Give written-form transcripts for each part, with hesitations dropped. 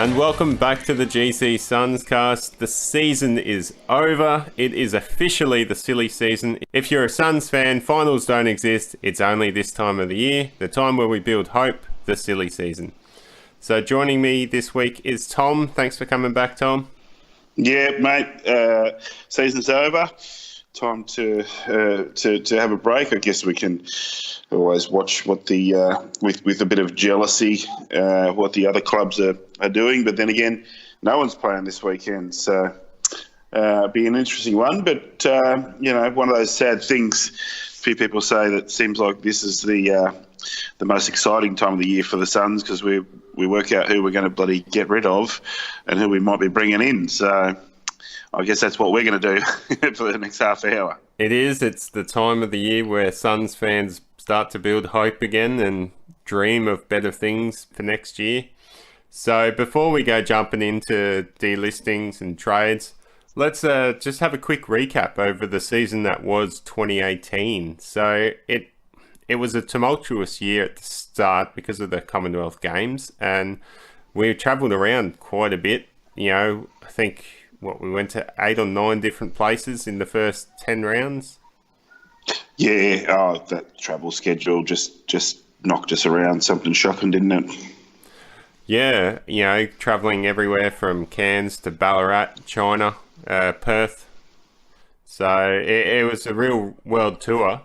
And welcome back to the GCSunscast. The season is over. It is officially the silly season. If you're a Suns fan, finals don't exist. It's only this time of the year, the time where we build hope, the silly season. So joining me this week is Tom. Thanks for coming back, Tom. Yeah, mate. Season's over. Time to have a break. I guess we can always watch what the with a bit of jealousy what the other clubs are doing. But then again, no one's playing this weekend, so be an interesting one. But one of those sad things. A few people say that it seems like this is the most exciting time of the year for the Suns because we work out who we're going to bloody get rid of and who we might be bringing in. So I guess that's what we're going to do for the next half hour. It is. It's the time of the year where Suns fans start to build hope again and dream of better things for next year. So before we go jumping into delistings and trades, let's just have a quick recap over the season that was 2018. So it was a tumultuous year at the start because of the Commonwealth Games, and we travelled around quite a bit. I think we went to 8 or 9 different places in the first 10 rounds. Yeah, that travel schedule just knocked us around. Something shocking, didn't it? Yeah, travelling everywhere from Cairns to Ballarat, China, Perth. So it was a real world tour.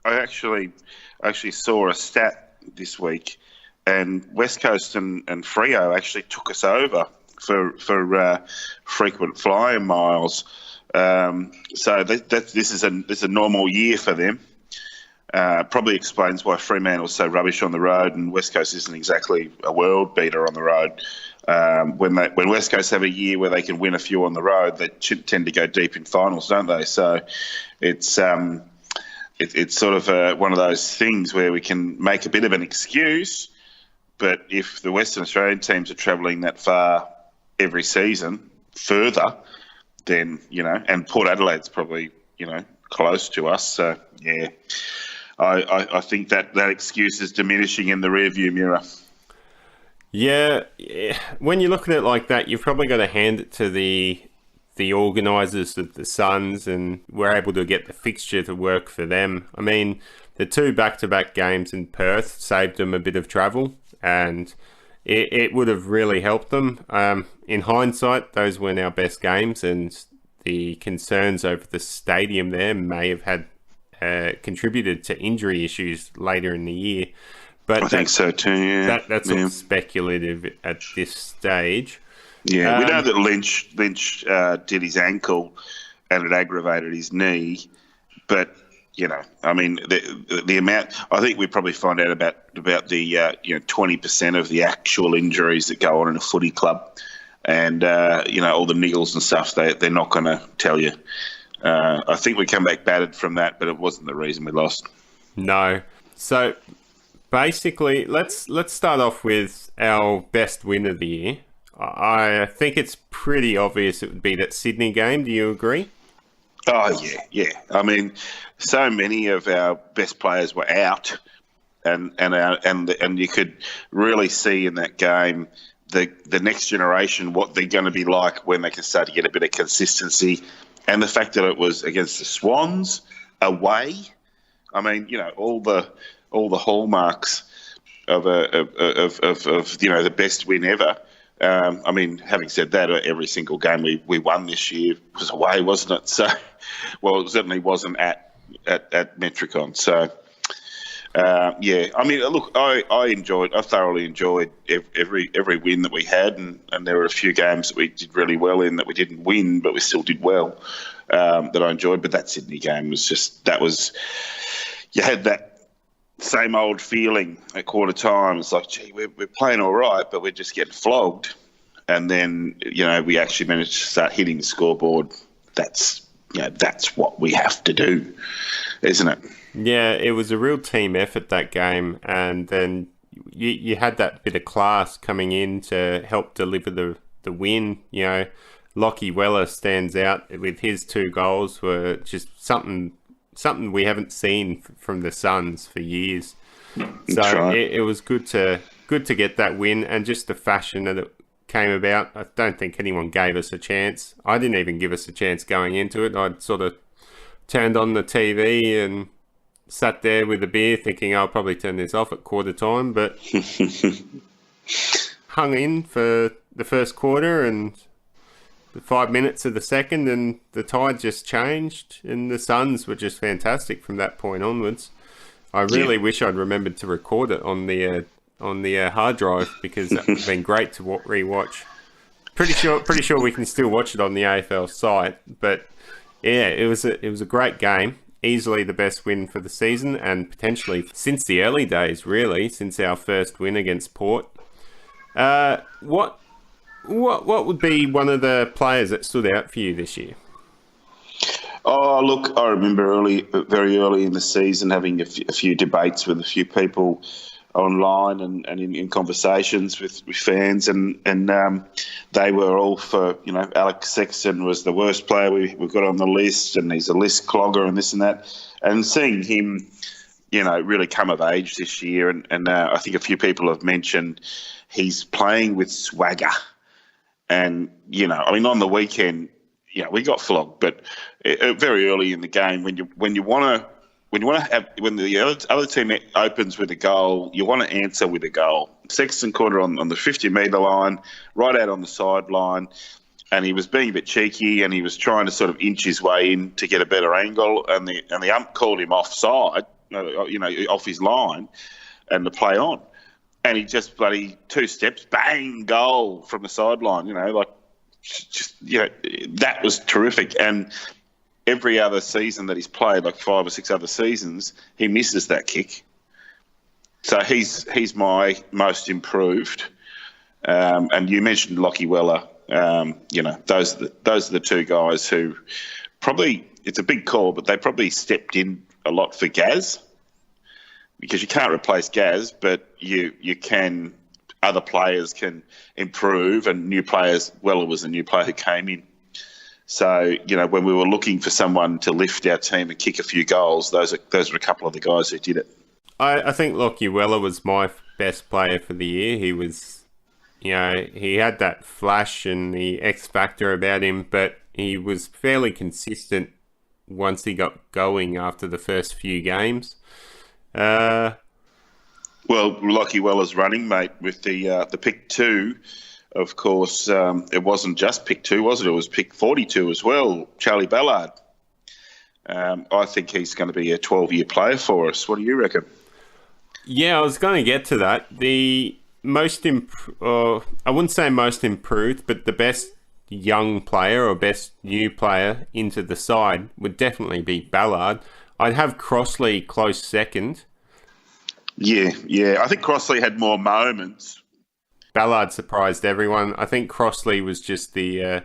I actually saw a stat this week, and West Coast and Freo actually took us over for frequent flying miles. So this is a normal year for them. Probably explains why Fremantle's so rubbish on the road and West Coast isn't exactly a world beater on the road. When West Coast have a year where they can win a few on the road, they tend to go deep in finals, don't they? So it's sort of one of those things where we can make a bit of an excuse, but if the Western Australian teams are travelling that far every season further, then, and Port Adelaide's probably, close to us. So, yeah, I think that excuse is diminishing in the rearview mirror. Yeah, when you look at it like that, you've probably got to hand it to the organisers of the Suns, and we're able to get the fixture to work for them. I mean, the 2 back-to-back games in Perth saved them a bit of travel, and it would have really helped them. In hindsight, those weren't our best games, and the concerns over the stadium there may have had contributed to injury issues later in the year. But I think so too, yeah. That's all speculative at this stage. Yeah, we know that Lynch did his ankle and it aggravated his knee, but I mean the amount. I think we probably find out about the 20% of the actual injuries that go on in a footy club, and all the niggles and stuff. They're not going to tell you. I think we come back battered from that, but it wasn't the reason we lost. No. So basically, let's start off with our best win of the year. I think it's pretty obvious it would be that Sydney game. Do you agree? Oh, yeah. I mean, so many of our best players were out, and you could really see in that game the next generation what they're going to be like when they can start to get a bit of consistency, and the fact that it was against the Swans away. I mean, all the hallmarks of the best win ever. I mean, having said that, every single game we won this year was away, wasn't it? So, well, it certainly wasn't at Metricon. So, yeah. I mean, look, I thoroughly enjoyed every win that we had, and there were a few games that we did really well in that we didn't win, but we still did well. That I enjoyed, but that Sydney game was you had that same old feeling at quarter time. It's like, gee, we're playing all right, but we're just getting flogged. And then, we actually managed to start hitting the scoreboard. That's what we have to do, isn't it? Yeah, it was a real team effort, that game. And then you had that bit of class coming in to help deliver the win. Lockie Weller stands out with his 2 goals, were just something we haven't seen from the Suns for years. So right. it was good to get that win, and just the fashion came about. I don't think anyone gave us a chance. I didn't even give us a chance going into it. I'd sort of turned on the TV and sat there with a beer thinking I'll probably turn this off at quarter time, but hung in for the first quarter and the 5 minutes of the second, and the tide just changed and the Suns were just fantastic from that point onwards. I really wish I'd remembered to record it on the hard drive, because that would have been great to rewatch. Pretty sure we can still watch it on the AFL site, but yeah, it was a great game. Easily the best win for the season, and potentially since the early days, really, since our first win against Port. What would be one of the players that stood out for you this year? Oh, look, I remember very early in the season having a few debates with a few people online and in conversations with fans, and they were all for, Alex Sexton was the worst player we've got on the list, and he's a list clogger and this and that. And seeing him, really come of age this year, and I think a few people have mentioned he's playing with swagger. And, on the weekend, we got flogged, but very early in the game, when the other team opens with a goal, you want to answer with a goal. Sexton caught it on the 50-metre line, right out on the sideline, and he was being a bit cheeky, and he was trying to sort of inch his way in to get a better angle, and the ump called him offside, off his line, and the play on. And he just bloody 2 steps, bang, goal from the sideline, that was terrific. And every other season that he's played, like 5 or 6 other seasons, he misses that kick. So he's my most improved. And you mentioned Lockie Weller. Those are the 2 guys who probably, it's a big call, but they probably stepped in a lot for Gaz, because you can't replace Gaz, but you can. Other players can improve, and new players. Weller was a new player who came in. So, when we were looking for someone to lift our team and kick a few goals, those were a couple of the guys who did it. I think Lockie Weller was my best player for the year. He was, he had that flash and the X factor about him, but he was fairly consistent once he got going after the first few games. Well, Lockie Weller's running mate with the pick 2, of course, it wasn't just pick 2, was it? It was pick 42 as well, Charlie Ballard. I think he's going to be a 12-year player for us. What do you reckon? Yeah, I was going to get to that. The most, I wouldn't say most improved, but the best young player or best new player into the side would definitely be Ballard. I'd have Crossley close second. Yeah. I think Crossley had more moments. Ballard surprised everyone. I think Crossley was just the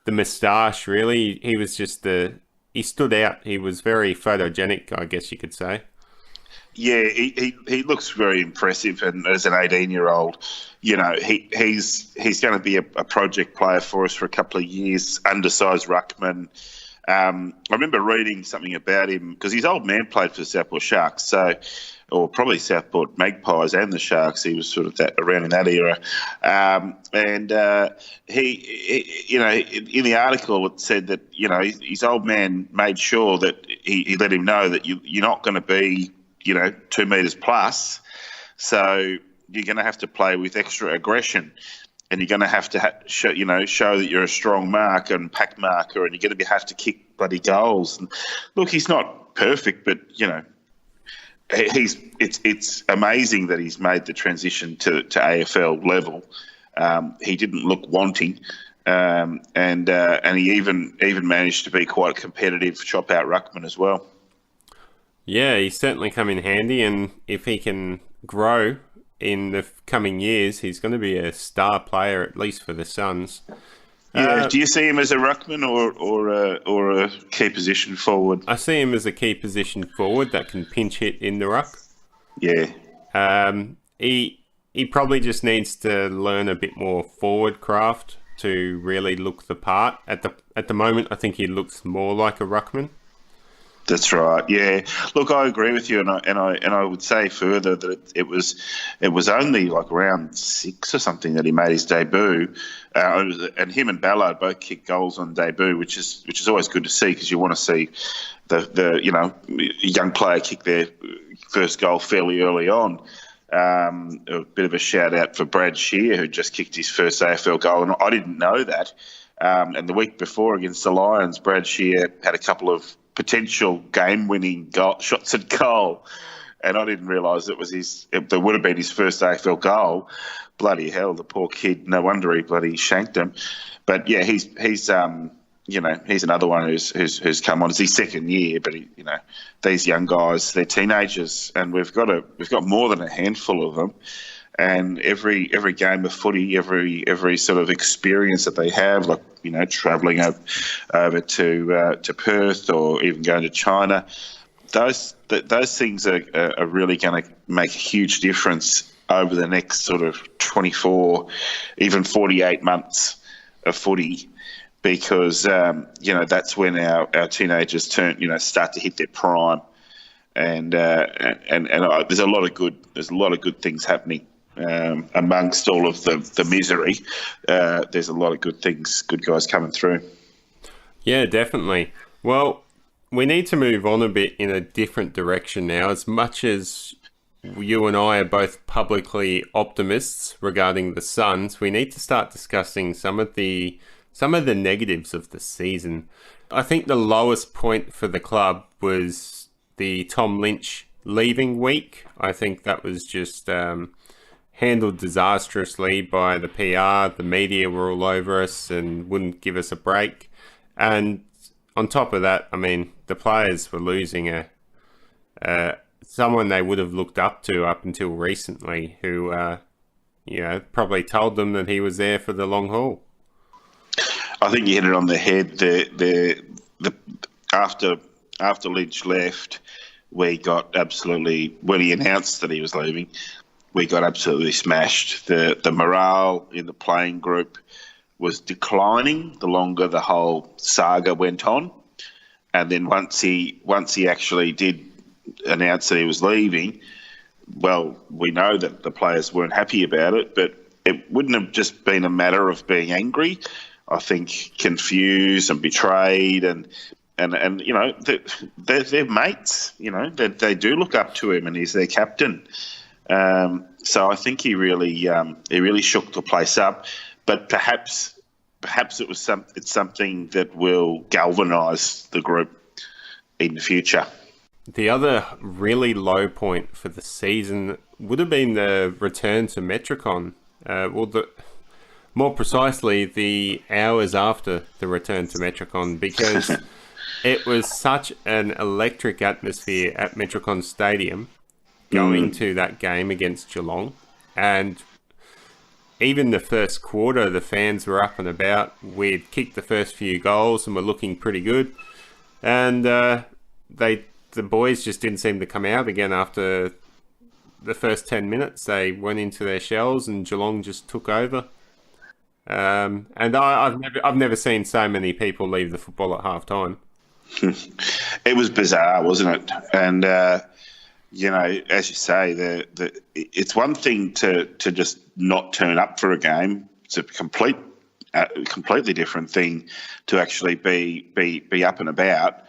moustache, really. He was just he stood out. He was very photogenic, I guess you could say. Yeah, he looks very impressive, and as an 18-year-old, he's going to be a project player for us for a couple of years, undersized ruckman. I remember reading something about him, because his old man played for the Southport Sharks, or probably Southport Magpies and the Sharks. He was sort of around in that era, he in the article it said that his old man made sure that he let him know that you're not going to be 2 metres plus, so you're going to have to play with extra aggression. And you're going to have to show that you're a strong marker and pack marker, and you're going to have to kick bloody goals. And look, he's not perfect, but it's amazing that he's made the transition to AFL level. He didn't look wanting, and he even managed to be quite a competitive chop out ruckman as well. Yeah, he's certainly come in handy, and if he can grow in the coming years, he's going to be a star player, at least for the Suns. Yeah. Do you see him as a ruckman or a key position forward? I see him as a key position forward that can pinch hit in the ruck. Yeah. He probably just needs to learn a bit more forward craft to really look the part. At the moment, I think he looks more like a ruckman. That's right. Yeah. Look, I agree with you, and I would say further that it was only like round 6 or something that he made his debut, and him and Ballard both kicked goals on debut, which is always good to see, because you want to see the young player kick their first goal fairly early on. A bit of a shout out for Brad Shear, who just kicked his first AFL goal, and I didn't know that. And the week before against the Lions, Brad Shear had a couple of potential game-winning shots at goal, and I didn't realise that would have been his first AFL goal. Bloody hell, the poor kid! No wonder he bloody shanked him. But yeah, he's another one who's come on. It's his second year, but these young guys, they're teenagers, and we've got more than a handful of them. And every game of footy, every sort of experience that they have, like travelling over to Perth, or even going to China, those things are really going to make a huge difference over the next sort of 24, even 48 months of footy, because that's when our teenagers start to hit their prime, and there's a lot of good things happening. Amongst all of the misery, there's a lot of good guys coming through. Yeah, definitely. Well, we need to move on a bit in a different direction now. As much as you and I are both publicly optimists regarding the Suns, we need to start discussing some of the negatives of the season. I think the lowest point for the club was the Tom Lynch leaving week. I think that was just handled disastrously by the PR. The media were all over us and wouldn't give us a break. And on top of that, I mean, the players were losing someone they would have looked up to up until recently, who probably told them that he was there for the long haul. I think you hit it on the head. After Lynch left, we got absolutely, when he announced that he was leaving, we got absolutely smashed. The morale in the playing group was declining the longer the whole saga went on. And then once he actually did announce that he was leaving, well, we know that the players weren't happy about it, but it wouldn't have just been a matter of being angry. I think confused and betrayed, and they're mates. They do look up to him, and he's their captain. So I think he really shook the place up. But perhaps it's something that will galvanise the group in the future. The other really low point for the season would have been the return to Metricon. More precisely, the hours after the return to Metricon, because it was such an electric atmosphere at Metricon Stadium going to that game against Geelong. And even the first quarter, the fans were up and about. We'd kicked the first few goals and were looking pretty good. And the boys just didn't seem to come out again after the first 10 minutes. They went into their shells and Geelong just took over. And I've never seen so many people leave the football at half time. It was bizarre, wasn't it? And as you say, it's one thing to just not turn up for a game. It's a completely different thing to actually be up and about,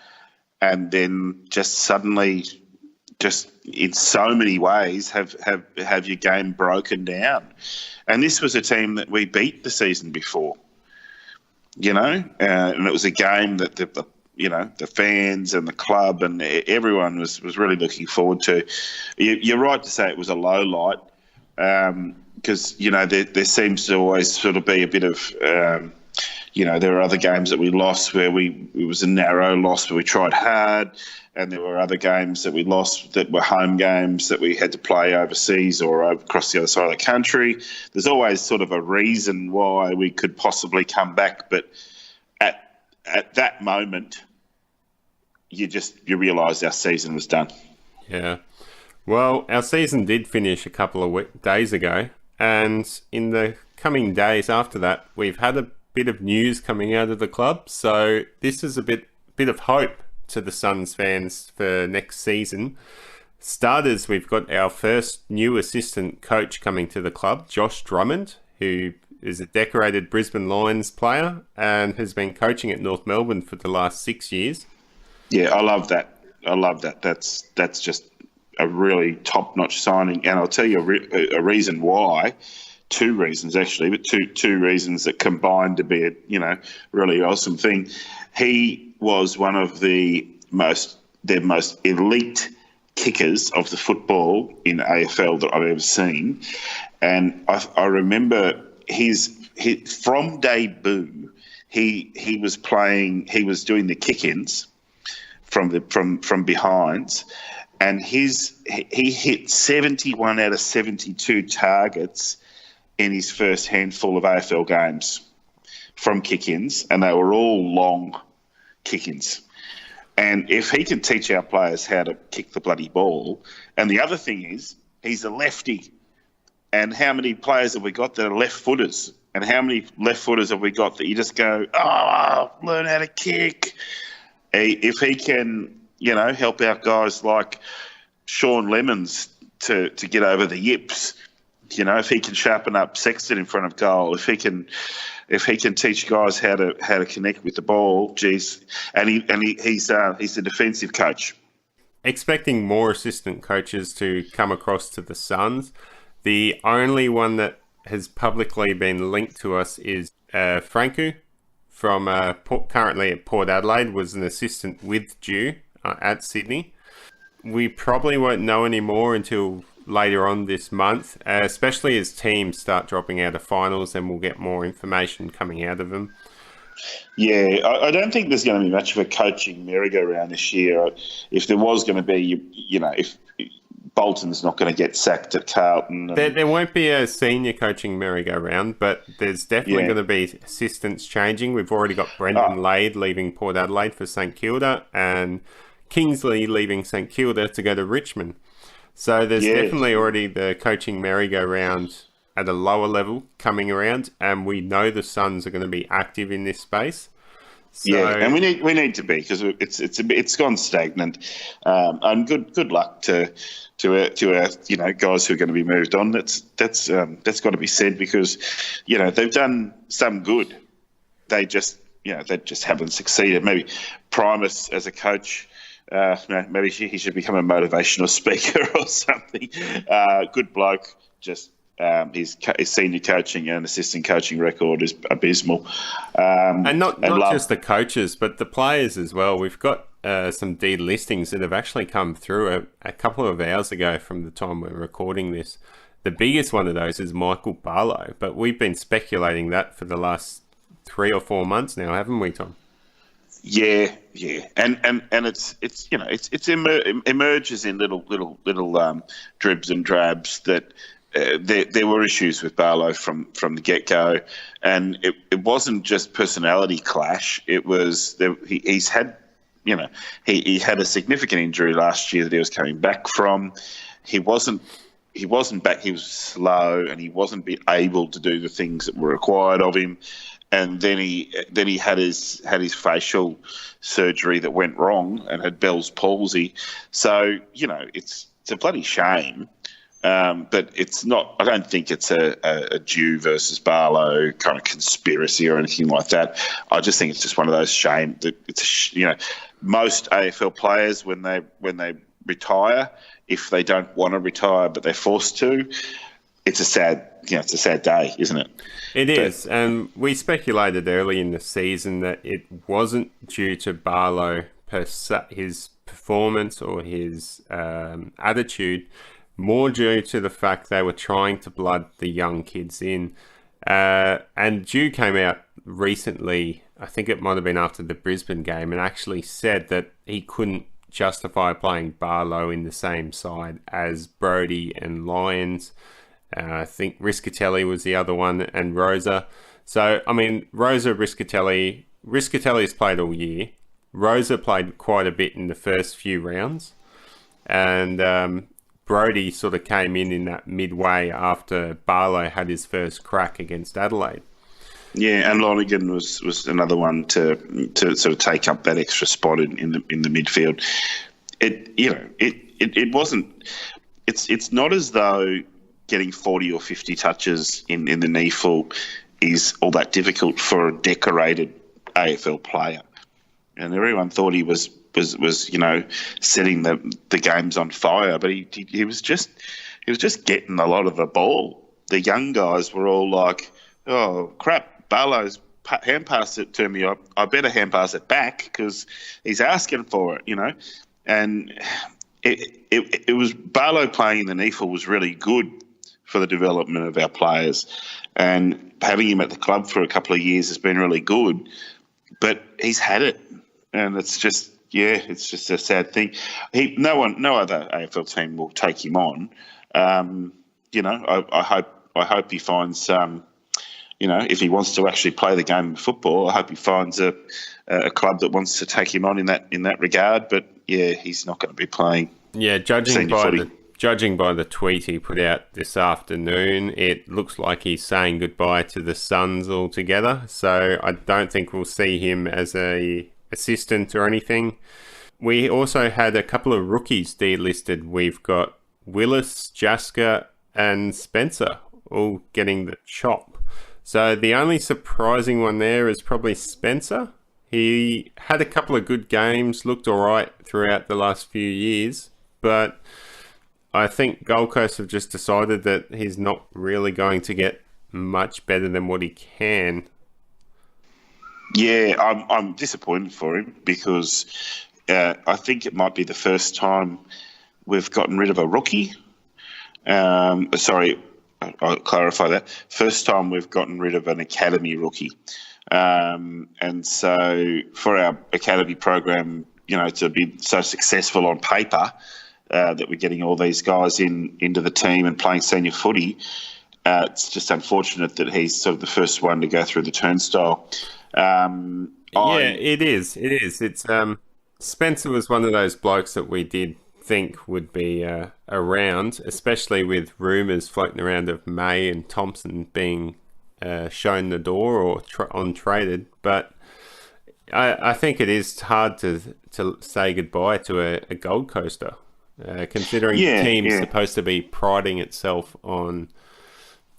and then just suddenly, just in so many ways, have your game broken down. And this was a team that we beat the season before, and it was a game that the fans and the club and everyone was really looking forward to. You're right to say it was a low light, because there seems to always sort of be a bit of there were other games that we lost where it was a narrow loss, where we tried hard, and there were other games that we lost that were home games that we had to play overseas or across the other side of the country. There's always sort of a reason why we could possibly come back, but at that moment, you realise our season was done. Yeah. Well, our season did finish a couple of days ago, and in the coming days after that, we've had a bit of news coming out of the club. So this is a bit of hope to the Suns fans for next season. Starters, we've got our first new assistant coach coming to the club, Josh Drummond, who is a decorated Brisbane Lions player and has been coaching at North Melbourne for the last 6 years. Yeah, I love that. That's just a really top-notch signing, and I'll tell you a reason why. Two reasons actually, but two reasons that combined to be a really awesome thing. He was one of their most elite kickers of the football in AFL that I've ever seen, and I remember his from debut. He was doing the kick-ins from behinds, and he hit 71 out of 72 targets in his first handful of AFL games from kick-ins, and they were all long kick-ins. And if he can teach our players how to kick the bloody ball, and the other thing is, he's a lefty. And how many players have we got that are left-footers? And how many left-footers have we got that you just go, learn how to kick? If he can, help out guys like Sean Lemons to get over the yips, if he can sharpen up Sexton in front of goal, if he can teach guys how to connect with the ball, geez, and he's a defensive coach. Expecting more assistant coaches to come across to the Suns. The only one that has publicly been linked to us is Franku from currently at Port Adelaide, was an assistant with Dew at Sydney. We probably won't know any more until later on this month, especially as teams start dropping out of finals, and we'll get more information coming out of them. Yeah, I don't think there's going to be much of a coaching merry-go-round this year. If there was going to be, if Bolton's not going to get sacked at Carlton. There won't be a senior coaching merry-go-round, but there's definitely going to be assistants changing. We've already got Brendan Lade leaving Port Adelaide for St Kilda, and Kingsley leaving St Kilda to go to Richmond. So there's definitely already the coaching merry-go-round at a lower level coming around, and we know the Suns are going to be active in this space. So, and we need to be, because it's gone stagnant. And good luck to our guys who are going to be moved on. That's got to be said, because they've done some good. They just haven't succeeded. Maybe Primus as a coach. Maybe he should become a motivational speaker or something. Good bloke, just his senior coaching and assistant coaching record is abysmal. And not just the coaches, but the players as well. We've got some delistings that have actually come through a couple of hours ago from the time we're recording this. The biggest one of those is Michael Barlow, but we've been speculating that for the last 3 or 4 months now, haven't we, Tom? Yeah, and it emerges in little dribs and drabs that there were issues with Barlow from the get-go, and it wasn't just personality clash. It was he's had he had a significant injury last year that he was coming back from. He wasn't back. He was slow, and he wasn't able to do the things that were required of him. And then he had his facial surgery that went wrong and had Bell's palsy. So it's a bloody shame, but it's not. I don't think it's a Dew versus Barlow kind of conspiracy or anything like that. I just think it's just one of those shame that it's most AFL players when they retire, if they don't want to retire but they're forced to, it's a sad day, isn't it? It is, and we speculated early in the season that it wasn't due to Barlow per se, his performance or his attitude, more due to the fact they were trying to blood the young kids in. And Dew came out recently, I think it might have been after the Brisbane game, and actually said that he couldn't justify playing Barlow in the same side as Brodie and Lyons. I think Riscatelli was the other one, and Rosa. So, I mean, Riscatelli's played all year. Rosa played quite a bit in the first few rounds. And Brodie sort of came in that midway after Barlow had his first crack against Adelaide. Yeah, and Lonergan was another one to sort of take up that extra spot in the midfield. It wasn't. It's not as though getting 40 or 50 touches in the knee full is all that difficult for a decorated AFL player. And everyone thought he was setting the games on fire, but he was just getting a lot of the ball. The young guys were all like, "Oh crap, Barlow's hand passed it to me. I better hand pass it back because he's asking for it," And it was Barlow playing in the NEFL was really good for the development of our players, and having him at the club for a couple of years has been really good. But he's had it, and it's just a sad thing. No other AFL team will take him on. I hope he finds if he wants to actually play the game of football, I hope he finds a club that wants to take him on in that regard. But yeah, he's not going to be playing. Yeah, judging by the tweet he put out this afternoon, it looks like he's saying goodbye to the Suns altogether. So I don't think we'll see him as a assistant or anything. We also had a couple of rookies delisted. We've got Willis, Jasker, and Spencer all getting the chop. So the only surprising one there is probably Spencer. He had a couple of good games, looked all right throughout the last few years, but I think Gold Coast have just decided that he's not really going to get much better than what he can. Yeah, I'm disappointed for him because I think it might be the first time we've gotten rid of a rookie. Sorry, I'll clarify that. First time we've gotten rid of an academy rookie. And so for our academy program, to be so successful on paper, that we're getting all these guys into the team and playing senior footy, it's just unfortunate that he's sort of the first one to go through the turnstile. It is. It's Spencer was one of those blokes that we did think would be around, especially with rumours floating around of May and Thompson being shown the door or untraded. But I think it is hard to say goodbye to a Gold Coaster, considering the team's supposed to be priding itself on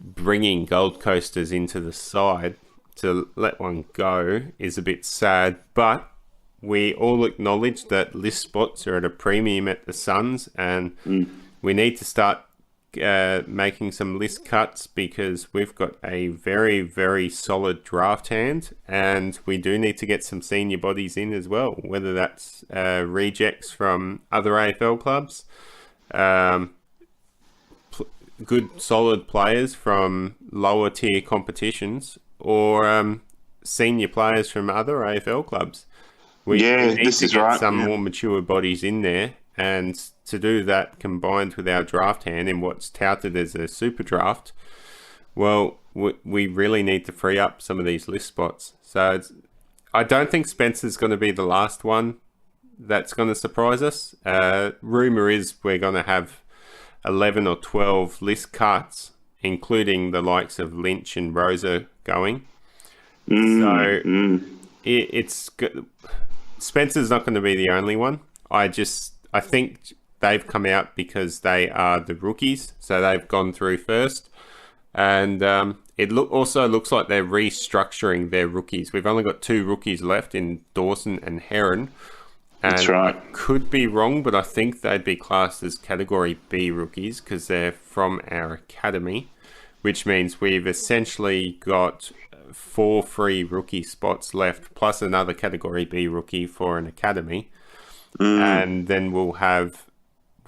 bringing Gold Coasters into the side. To let one go is a bit sad, but we all acknowledge that list spots are at a premium at the Suns, and we need to start making some list cuts because we've got a very, very solid draft hand, and we do need to get some senior bodies in as well, whether that's rejects from other AFL clubs, good solid players from lower tier competitions, or senior players from other AFL clubs. We need to get some more mature bodies in there, and to do that combined with our draft hand in what's touted as a super draft, well, we really need to free up some of these list spots. So I don't think Spencer's going to be the last one that's going to surprise us. Rumour is we're going to have 11 or 12 list cuts, including the likes of Lynch and Rosa going. It's Spencer's not going to be the only one. I think they've come out because they are the rookies, so they've gone through first, and it also looks like they're restructuring their rookies. We've only got 2 rookies left in Dawson and Heron. And that's right. I could be wrong, but I think they'd be classed as Category B rookies because they're from our academy, which means we've essentially got 4 free rookie spots left, plus another Category B rookie for an academy. And then we'll have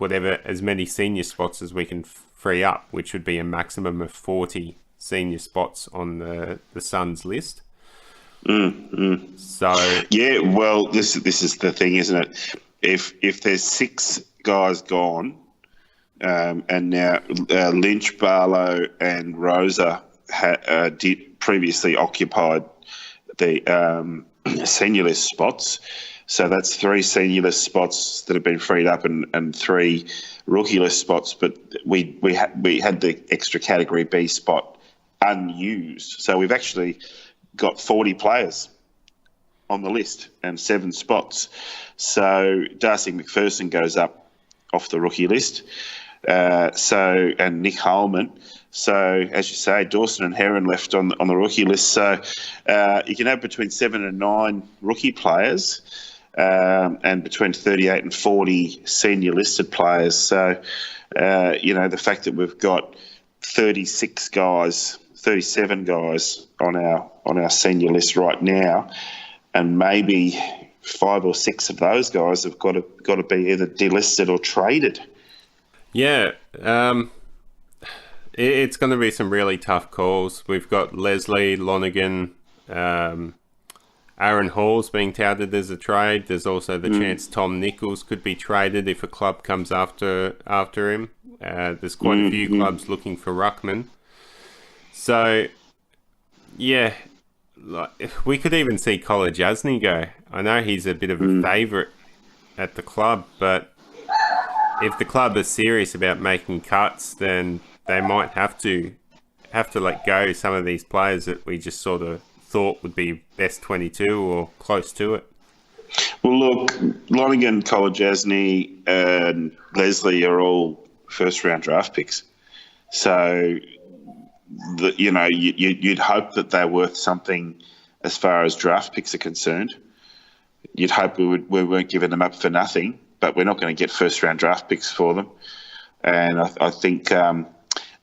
as many senior spots as we can free up, which would be a maximum of 40 senior spots on the Suns list. So well, this is the thing, isn't it? If there's 6 guys gone, and now Lynch, Barlow, and Rosa did previously occupied the senior list spots. So that's 3 senior list spots that have been freed up, and 3 rookie list spots. But we had the extra Category B spot unused. So we've actually got 40 players on the list and 7 spots. So Darcy McPherson goes up off the rookie list. And Nick Holman. So, as you say, Dawson and Heron left on the rookie list. So you can have between 7 and 9 rookie players and between 38 and 40 senior listed players. So, the fact that we've got 37 guys on our senior list right now, and maybe 5 or 6 of those guys have got to be either delisted or traded. Yeah, it's going to be some really tough calls. We've got Leslie, Lonergan, Aaron Hall's being touted as a trade. There's also the chance Tom Nichols could be traded if a club comes after him. There's quite a few clubs looking for ruckman. So, yeah, we could even see Collar Jasny go. I know he's a bit of a favourite at the club, but if the club is serious about making cuts, then they might have to let go some of these players that we just sort of thought would be best 22 or close to it. Well, look, Lonergan, Collar Jasny and Leslie are all first-round draft picks. So, you'd hope that they're worth something as far as draft picks are concerned. You'd hope we weren't giving them up for nothing, but we're not going to get first-round draft picks for them. And I think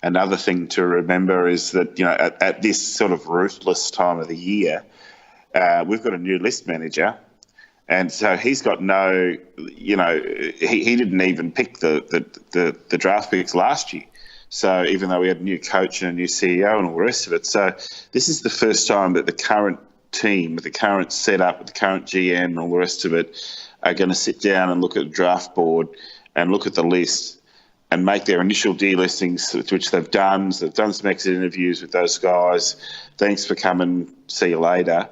another thing to remember is that, at this sort of ruthless time of the year, we've got a new list manager. And so he's got no, he didn't even pick the draft picks last year. So even though we had a new coach and a new CEO and all the rest of it. So this is the first time that the current team, with the current setup, with the current GM and all the rest of it, are going to sit down and look at the draft board and look at the list and make their initial delistings, which they've done. So they've done some exit interviews with those guys. Thanks for coming. See you later.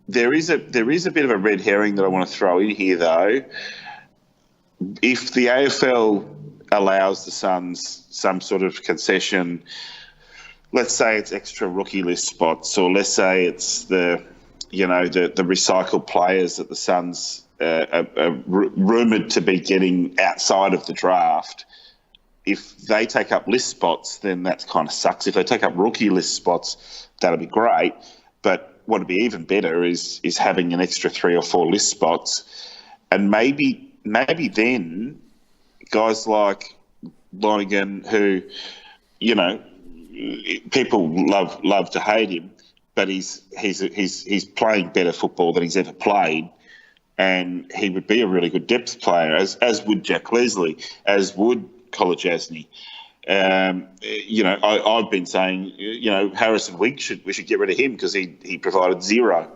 There is a bit of a red herring that I want to throw in here, though. If the AFL allows the Suns some sort of concession, let's say it's extra rookie list spots, or let's say it's the recycled players that the Suns are rumoured to be getting outside of the draft. If they take up list spots, then that kind of sucks. If they take up rookie list spots, that'll be great. But what would be even better is having an extra 3 or 4 list spots, and maybe then guys like Lonergan, who people love to hate him, but he's playing better football than he's ever played, and he would be a really good depth player, as would Jack Leslie, as would Collar Jasny. I've been saying, Harrison Wigg we should get rid of him because he provided zero.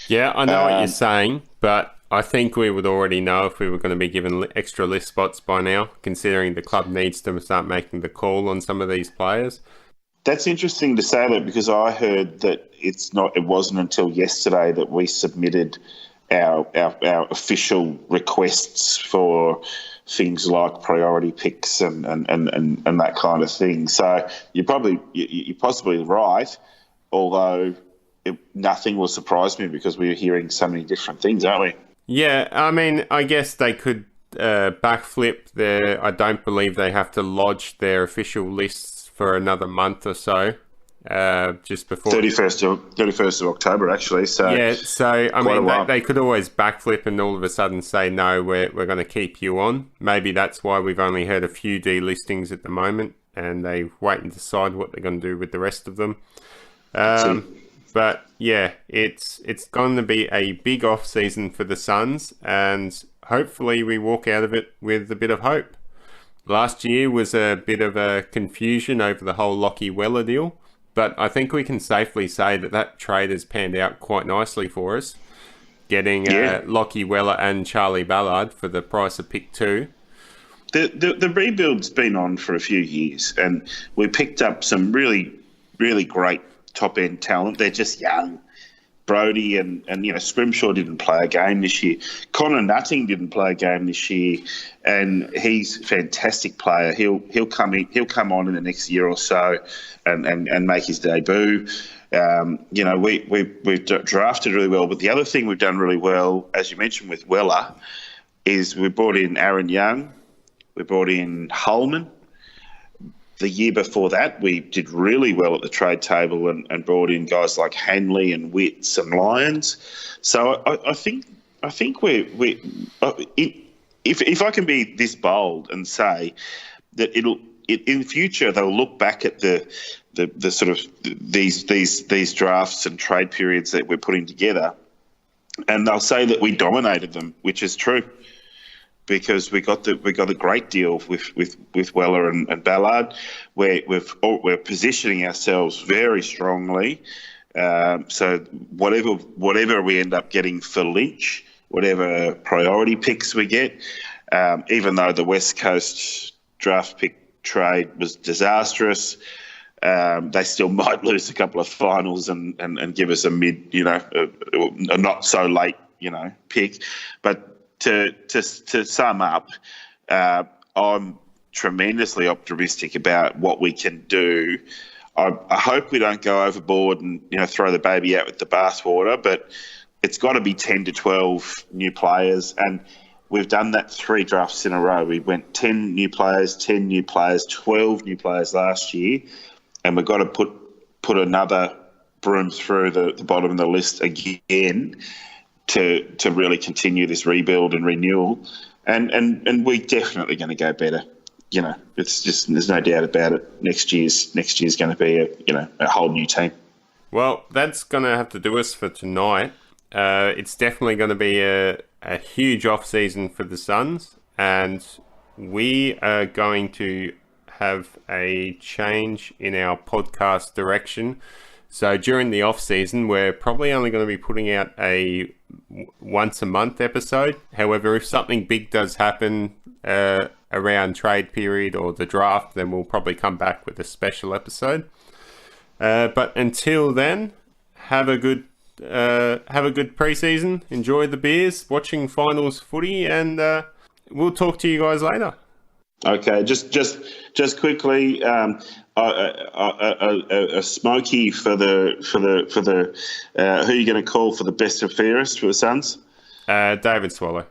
Yeah, I know what you're saying, but I think we would already know if we were going to be given extra list spots by now, considering the club needs to start making the call on some of these players. That's interesting to say that, because I heard that it wasn't until yesterday that we submitted our official requests for things like priority picks and that kind of thing. So you're possibly right, although nothing will surprise me because we're hearing so many different things, aren't we? Yeah, I mean, I guess they could backflip their... I don't believe they have to lodge their official lists for another month or so, just before... 31st of October, actually. So yeah, so, I mean, they could always backflip and all of a sudden say, no, we're going to keep you on. Maybe that's why we've only heard a few delistings at the moment, and they wait and decide what they're going to do with the rest of them. But yeah, it's going to be a big off season for the Suns, and hopefully we walk out of it with a bit of hope. Last year was a bit of a confusion over the whole Lockie Weller deal, but I think we can safely say that trade has panned out quite nicely for us, getting Lockie Weller and Charlie Ballard for the price of pick 2. The rebuild's been on for a few years, and we picked up some really, really great top-end talent. They're just young. Brody and Scrimshaw didn't play a game this year. Connor Nutting didn't play a game this year, and he's a fantastic player. He'll come on in the next year or so and make his debut. We've drafted really well. But the other thing we've done really well, as you mentioned with Weller, is we brought in Aaron Young, we brought in Holman. The year before that, we did really well at the trade table and brought in guys like Hanley and Witts and Lyons. So I think if I can be this bold and say that in the future they'll look back at the sort of these drafts and trade periods that we're putting together, and they'll say that we dominated them, which is true. Because we got a great deal with Weller and Ballard, where we're positioning ourselves very strongly. So whatever we end up getting for Lynch, whatever priority picks we get, even though the West Coast draft pick trade was disastrous, they still might lose a couple of finals and give us a mid, a not so late, pick, but. To sum up, I'm tremendously optimistic about what we can do. I hope we don't go overboard and throw the baby out with the bathwater, but it's got to be 10 to 12 new players, and we've done that 3 drafts in a row. We went 10 new players, 10 new players, 12 new players last year, and we've got to put another broom through the bottom of the list again. To really continue this rebuild and renewal, and we're definitely going to go better. It's just there's no doubt about it. Next year's going to be a whole new team. Well, that's going to have to do us for tonight. It's definitely going to be a huge off season for the Suns, and we are going to have a change in our podcast direction. So during the off season, we're probably only going to be putting out a once a month episode. However, if something big does happen around trade period or the draft, then we'll probably come back with a special episode. But until then, have a good preseason. Enjoy the beers, watching finals footy, and we'll talk to you guys later. Okay, just quickly, a smoky for the who are you going to call for the best and fairest for the Suns? David Swallow.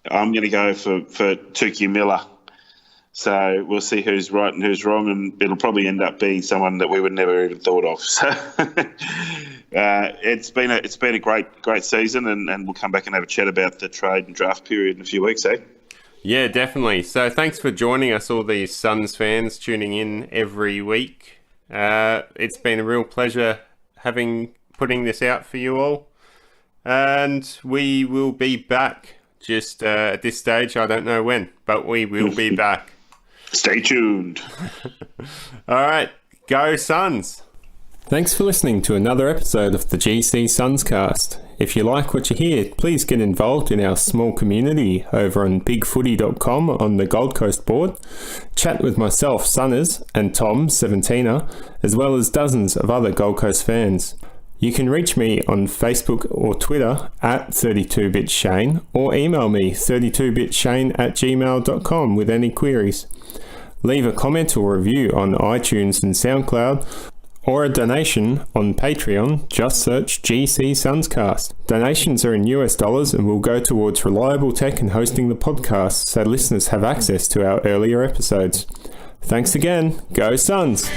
I'm going to go for Tukey Miller. So we'll see who's right and who's wrong, and it'll probably end up being someone that we would never even thought of. So it's been a great season, and we'll come back and have a chat about the trade and draft period in a few weeks, eh? Yeah, definitely. So thanks for joining us, all these Suns fans tuning in every week. It's been a real pleasure putting this out for you all. And we will be back just at this stage. I don't know when, but we will be back. Stay tuned. All right. Go Suns. Thanks for listening to another episode of the GCSunscast. If you like what you hear, please get involved in our small community over on bigfooty.com on the Gold Coast board. Chat with myself, Sunners, and Tom, 17er, as well as dozens of other Gold Coast fans. You can reach me on Facebook or Twitter at 32bitshane, or email me 32bitshane@gmail.com with any queries. Leave a comment or review on iTunes and SoundCloud, or a donation on Patreon. Just search GC Sunscast. Donations are in US dollars and will go towards reliable tech and hosting the podcast, so listeners have access to our earlier episodes. Thanks again. Go Suns!